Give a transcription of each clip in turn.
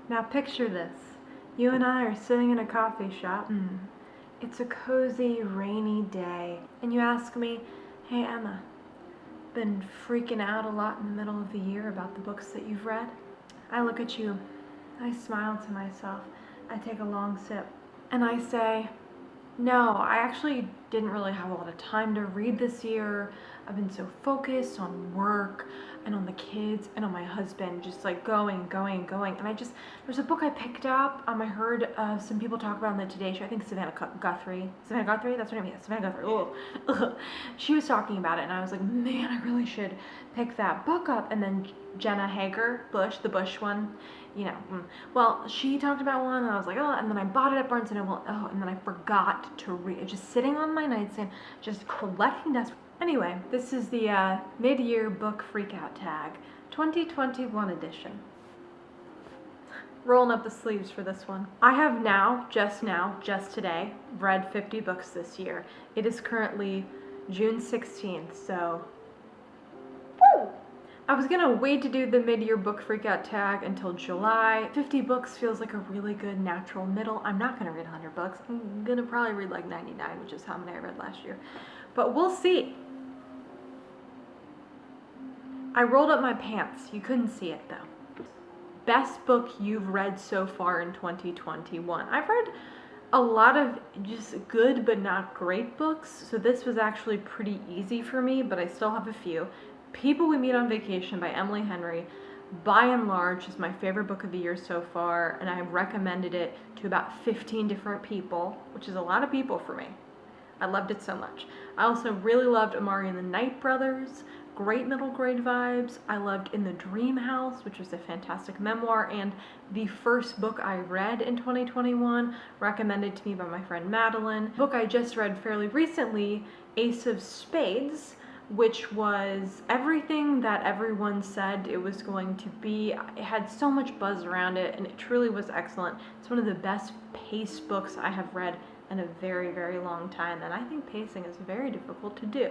Now picture this. You and I are sitting in a coffee shop. It's a cozy, rainy day. And you ask me, hey Emma, been freaking out a lot in the middle of the year about the books that you've read? I look at you, I smile to myself, I take a long sip, and I say, no, I actually didn't really have a lot of time to read this year. I've been so focused on work and on the kids and on my husband, just like going. And there's a book I picked up. I heard some people talk about on the Today Show. I think Savannah Guthrie, that's her name. Yeah, Savannah Guthrie. Ugh. She was talking about it, and I was like, man, I really should pick that book up. And then Jenna Hager, the Bush one, well, she talked about one, and I was like, oh, and then I bought it at Barnes & Noble, and then I forgot to read it, just sitting on my nightstand, just collecting dust. Anyway, this is the mid-year book freakout tag, 2021 edition. Rolling up the sleeves for this one. I have just today, read 50 books this year. It is currently June 16th, so woo! I was gonna wait to do the mid-year book freakout tag until July. 50 books feels like a really good natural middle. I'm not gonna read 100 books. I'm gonna probably read like 99, which is how many I read last year. But we'll see. I rolled up my pants. You couldn't see it though. Best book you've read so far in 2021. I've read a lot of just good but not great books, so this was actually pretty easy for me, but I still have a few. People We Meet on Vacation by Emily Henry, by and large, is my favorite book of the year so far, and I have recommended it to about 15 different people, which is a lot of people for me. I loved it so much. I also really loved Amari and the Night Brothers, great middle grade vibes. I loved In the Dream House, which was a fantastic memoir, and the first book I read in 2021, recommended to me by my friend Madeline. The book I just read fairly recently, Ace of Spades, which was everything that everyone said it was going to be. It had so much buzz around it, and it truly was excellent. It's one of the best paced books I have read in a very, very long time, and I think pacing is very difficult to do.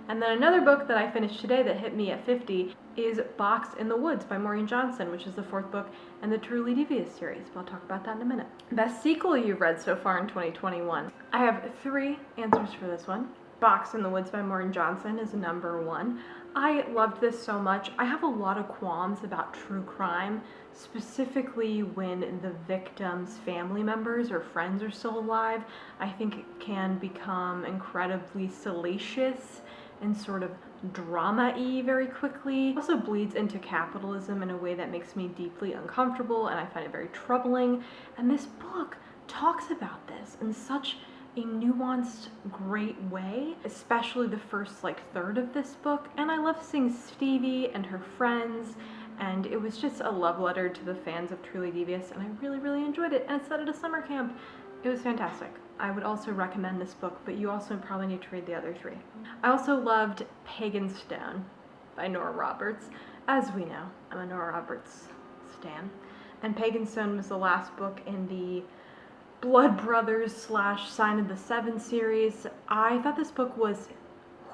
And then another book that I finished today that hit me at 50 is Box in the Woods by Maureen Johnson, which is the fourth book in the Truly Devious series, but I'll talk about that in a minute. Best sequel you've read so far in 2021. I have 3 answers for this one. Box in the Woods by Maureen Johnson is number 1. I loved this so much. I have a lot of qualms about true crime, specifically when the victim's family members or friends are still alive. I think it can become incredibly salacious and sort of drama-y very quickly. It also bleeds into capitalism in a way that makes me deeply uncomfortable, and I find it very troubling. And this book talks about this in such a nuanced, great way, especially the first third of this book. And I love seeing Stevie and her friends, and it was just a love letter to the fans of Truly Devious, and I really, really enjoyed it. And it's set at a summer camp. It was fantastic. I would also recommend this book, but you also probably need to read the other 3. I also loved Pagan Stone by Nora Roberts. As we know, I'm a Nora Roberts stan. And Pagan Stone was the last book in the Blood Brothers / Sign of the Seven series. I thought this book was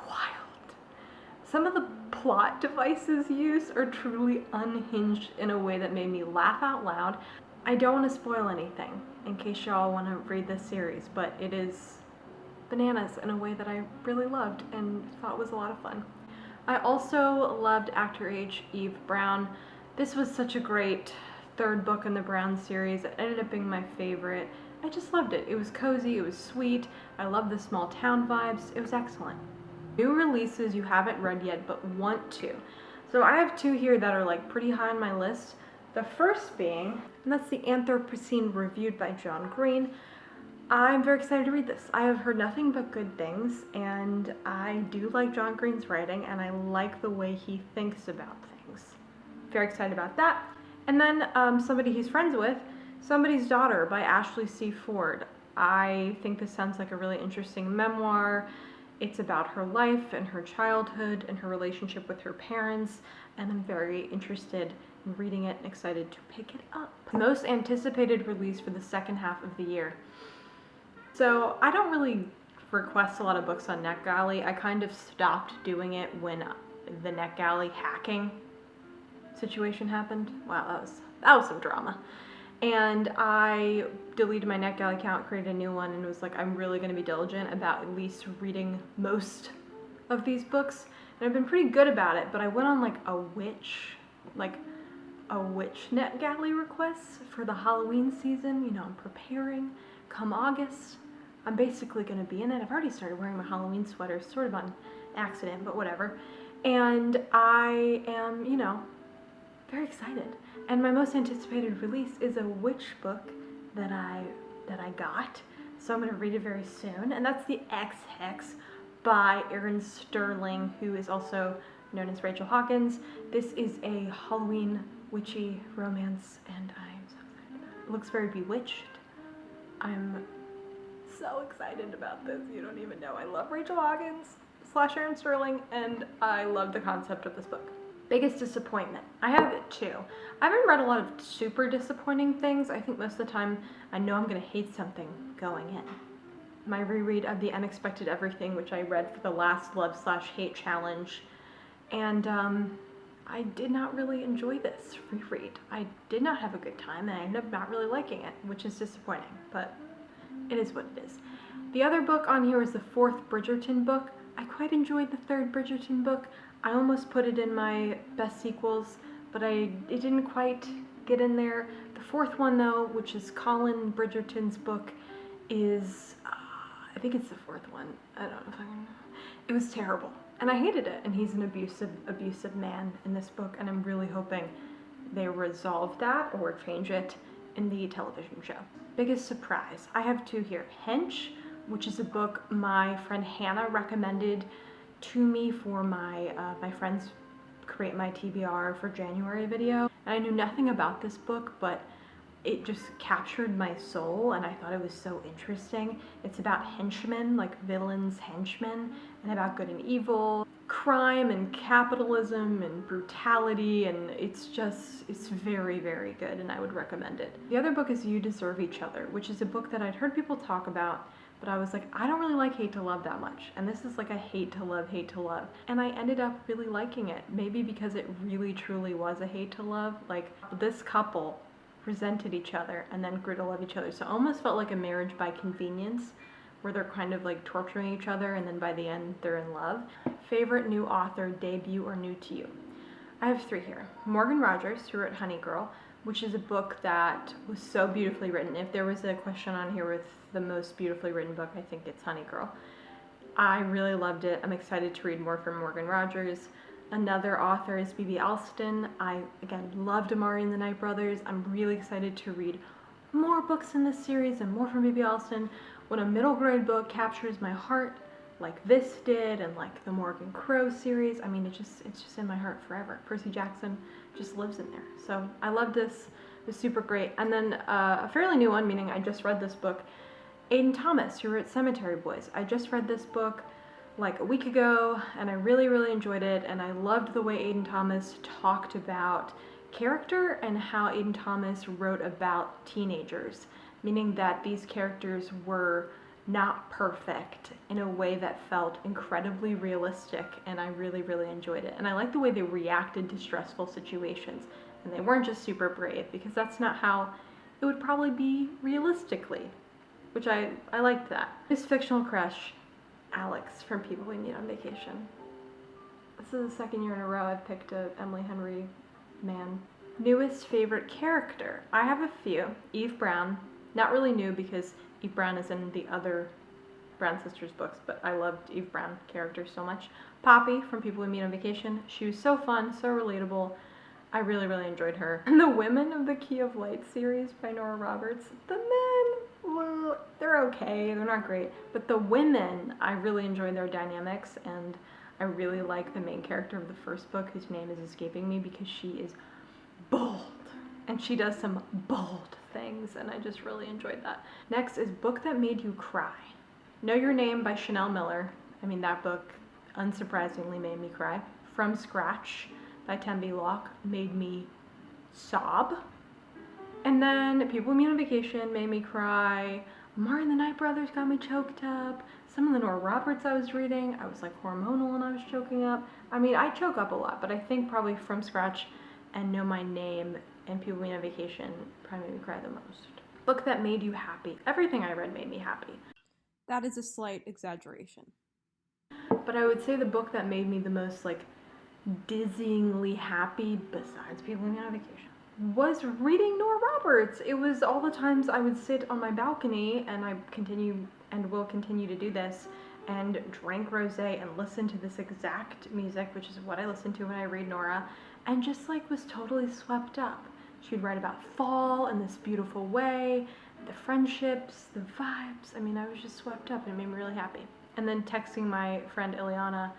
wild. Some of the plot devices used are truly unhinged in a way that made me laugh out loud. I don't want to spoil anything in case y'all want to read this series, but it is bananas in a way that I really loved and thought was a lot of fun. I also loved Actor H. Eve Brown. This was such a great 3rd book in the Brown series. It ended up being my favorite. I just loved it. It was cozy, it was sweet. I loved the small town vibes. It was excellent. New releases you haven't read yet but want to. So I have 2 here that are pretty high on my list. The first being, and that's The Anthropocene Reviewed by John Green. I'm very excited to read this. I have heard nothing but good things, and I do like John Green's writing, and I like the way he thinks about things. Very excited about that. And then somebody he's friends with, Somebody's Daughter by Ashley C. Ford. I think this sounds like a really interesting memoir. It's about her life and her childhood and her relationship with her parents, and I'm very interested in reading it and excited to pick it up. Most anticipated release for the second half of the year. So I don't really request a lot of books on NetGalley. I kind of stopped doing it when the NetGalley hacking situation happened. Wow, that was some drama. And I deleted my NetGalley account, created a new one, and was like, I'm really going to be diligent about at least reading most of these books. And I've been pretty good about it, but I went on like a witch NetGalley request for the Halloween season. You know, I'm preparing. Come August, I'm basically going to be in it. I've already started wearing my Halloween sweater, sort of on accident, but whatever. And I am, you know, very excited. And my most anticipated release is a witch book that I got. So I'm going to read it very soon. And that's The X-Hex by Erin Sterling, who is also known as Rachel Hawkins. This is a Halloween witchy romance, and I'm so excited about it. It looks very bewitched. I'm so excited about this. You don't even know. I love Rachel Hawkins / Erin Sterling, and I love the concept of this book. Biggest disappointment. I have two. I haven't read a lot of super disappointing things. I think most of the time I know I'm going to hate something going in. My reread of The Unexpected Everything, which I read for the last Love/Hate challenge, and I did not really enjoy this reread. I did not have a good time, and I ended up not really liking it, which is disappointing, but it is what it is. The other book on here is the fourth Bridgerton book. I quite enjoyed the third Bridgerton book. I almost put it in my best sequels, but it didn't quite get in there. The fourth one, though, which is Colin Bridgerton's book, is, I think it's the fourth one. I don't know if I can. It was terrible, and I hated it. And he's an abusive man in this book, and I'm really hoping they resolve that or change it in the television show. Biggest surprise. I have two here. Hench, which is a book my friend Hannah recommended to me for my friends create my TBR for January video. And I knew nothing about this book, but it just captured my soul, and I thought it was so interesting. It's about henchmen, like villains, henchmen, and about good and evil, crime and capitalism and brutality, and it's very, very good, and I would recommend it. The other book is You Deserve Each Other, which is a book that I'd heard people talk about, but I was like, I don't really like Hate to Love that much, and this is like a hate to love, and I ended up really liking it, maybe because it really truly was a hate to love. Like, this couple resented each other and then grew to love each other, so it almost felt like a marriage by convenience, where they're kind of like torturing each other, and then by the end they're in love. Favorite new author, debut, or new to you? I have three here. Morgan Rogers, who wrote Honey Girl, which is a book that was so beautifully written. If there was a question on here with the most beautifully written book, I think it's Honey Girl. I really loved it. I'm excited to read more from Morgan Rogers. Another author is B.B. Alston. I, again, loved Amari and the Night Brothers. I'm really excited to read more books in this series and more from B.B. Alston. When a middle grade book captures my heart like this did, and like the Morgan Crow series, I mean, it's just in my heart forever. Percy Jackson just lives in there. So I love this. It was super great. And then a fairly new one, meaning I just read this book, Aiden Thomas, who wrote Cemetery Boys. I just read this book like a week ago, and I really, really enjoyed it, and I loved the way Aiden Thomas talked about character and how Aiden Thomas wrote about teenagers, meaning that these characters were not perfect in a way that felt incredibly realistic, and I really, really enjoyed it. And I liked the way they reacted to stressful situations, and they weren't just super brave, because that's not how it would probably be realistically, which I liked that. His fictional crush, Alex from People We Meet on Vacation. This is the second year in a row I've picked a Emily Henry man. Newest favorite character. I have a few. Eve Brown. Not really new because Eve Brown is in the other Brown Sisters books, but I loved Eve Brown character so much. Poppy from People We Meet on Vacation. She was so fun, so relatable. I really, really enjoyed her. And the women of the Key of Light series by Nora Roberts. The men, well, they're okay, they're not great. But the women, I really enjoy their dynamics, and I really like the main character of the first book, whose name is escaping me, because she is bold. And she does some bold things, and I just really enjoyed that. Next is Book That Made You Cry. Know Your Name by Chanel Miller. I mean, that book unsurprisingly made me cry. From Scratch by Tembi Locke made me sob. And then People We Meet on Vacation made me cry. Amari and the Night Brothers got me choked up. Some of the Nora Roberts I was reading, I was like hormonal and I was choking up. I mean, I choke up a lot, but I think probably From Scratch and Know My Name and People Meet on Vacation probably made me cry the most. Book that made you happy. Everything I read made me happy. That is a slight exaggeration. But I would say the book that made me the most like dizzyingly happy, besides People Meet on Vacation, was reading Nora Roberts. It was all the times I would sit on my balcony, and I continue and will continue to do this, and drank rosé and listen to this exact music, which is what I listen to when I read Nora, and just like was totally swept up. She'd write about fall in this beautiful way, the friendships, the vibes. I mean, I was just swept up, and it made me really happy. And then texting my friend Ileana,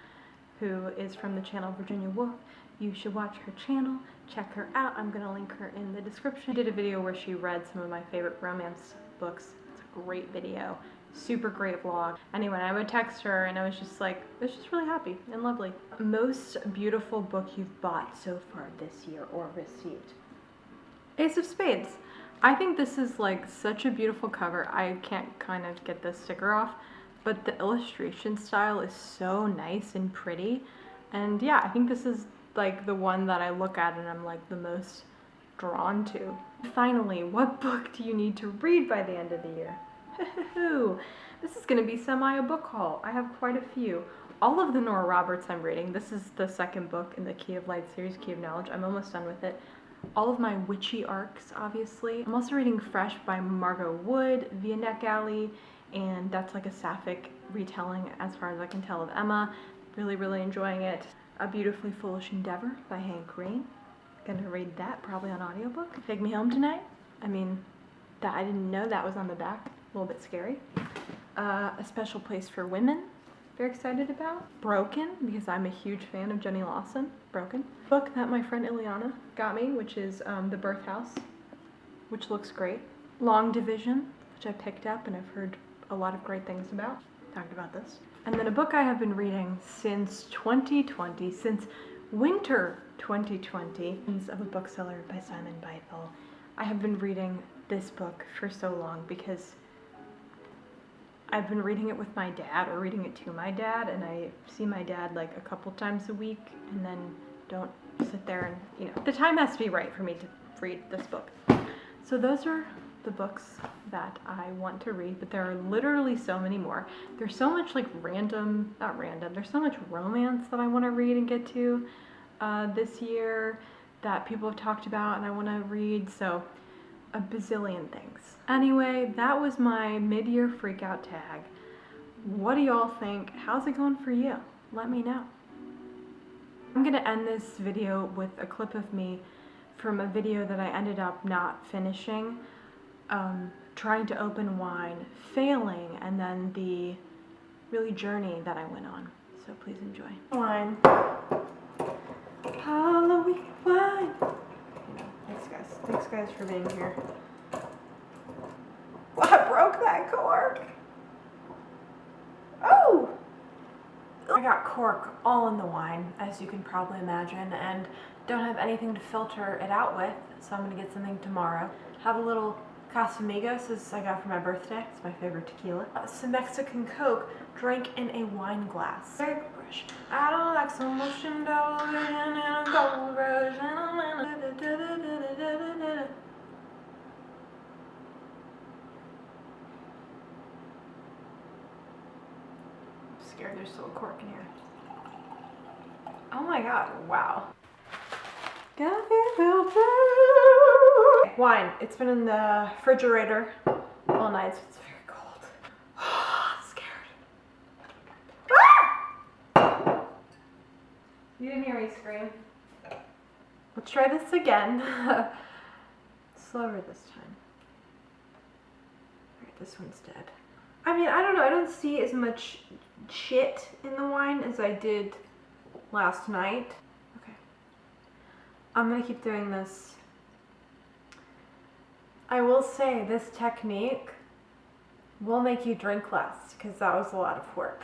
who is from the channel Virginia Woolf, you should watch her channel, check her out. I'm gonna link her in the description. She did a video where she read some of my favorite romance books. It's a great video, super great vlog. Anyway, I would text her and I was just like, I was just really happy and lovely. Most beautiful book you've bought so far this year or received? Ace of Spades. I think this is like such a beautiful cover. I can't kind of get this sticker off, but the illustration style is so nice and pretty. And yeah, I think this is like the one that I look at and I'm like the most drawn to. Finally, what book do you need to read by the end of the year? This is gonna be semi a book haul. I have quite a few. All of the Nora Roberts I'm reading. This is the second book in the Key of Light series, Key of Knowledge. I'm almost done with it. All of my witchy arcs, obviously. I'm also reading Fresh by Margot Wood via NetGalley, and that's like a sapphic retelling as far as I can tell of Emma. Really, really enjoying it. A Beautifully Foolish Endeavor by Hank Green. Gonna read that probably on audiobook. Take Me Home Tonight. I mean, that I didn't know that was on the back. A little bit scary. A Special Place for Women. Very excited about. Broken, because I'm a huge fan of Jenny Lawson. Broken. Book that my friend Ileana got me, which is The Birth House, which looks great. Long Division, which I picked up and I've heard a lot of great things about. Talked about this. And then a book I have been reading since 2020, since winter 2020, of a Bookseller by Simon Beitel. I have been reading this book for so long because I've been reading it with my dad or reading it to my dad, and I see my dad like a couple times a week and then don't sit there and, you know, the time has to be right for me to read this book. So those are the books that I want to read, but there are literally so many more. There's so much like there's so much romance that I want to read and get to this year that people have talked about and I want to read, so a bazillion things. Anyway, that was my mid-year freakout tag. What do y'all think? How's it going for you? Let me know. I'm gonna end this video with a clip of me from a video that I ended up not finishing, trying to open wine, failing, and then the really journey that I went on. So please enjoy. Wine. Halloween wine. Thanks guys. Thanks guys for being here. I broke that cork. Oh! I got cork all in the wine, as you can probably imagine, and don't have anything to filter it out with, so I'm gonna get something tomorrow. Have a little Casamigos, as I got for my birthday. It's my favorite tequila. Some Mexican Coke, drank in a wine glass. Brush. I don't like some motion television and a gold rush. I'm scared there's still a cork in here. Oh my god, wow. Wine. It's been in the refrigerator all night, so it's very cold. I'm scared. Ah! You didn't hear me scream. Let's try this again. Slower this time. Alright, this one's dead. I mean, I don't know. I don't see as much shit in the wine as I did last night. Okay. I'm gonna keep doing this. I will say this technique will make you drink less because that was a lot of work.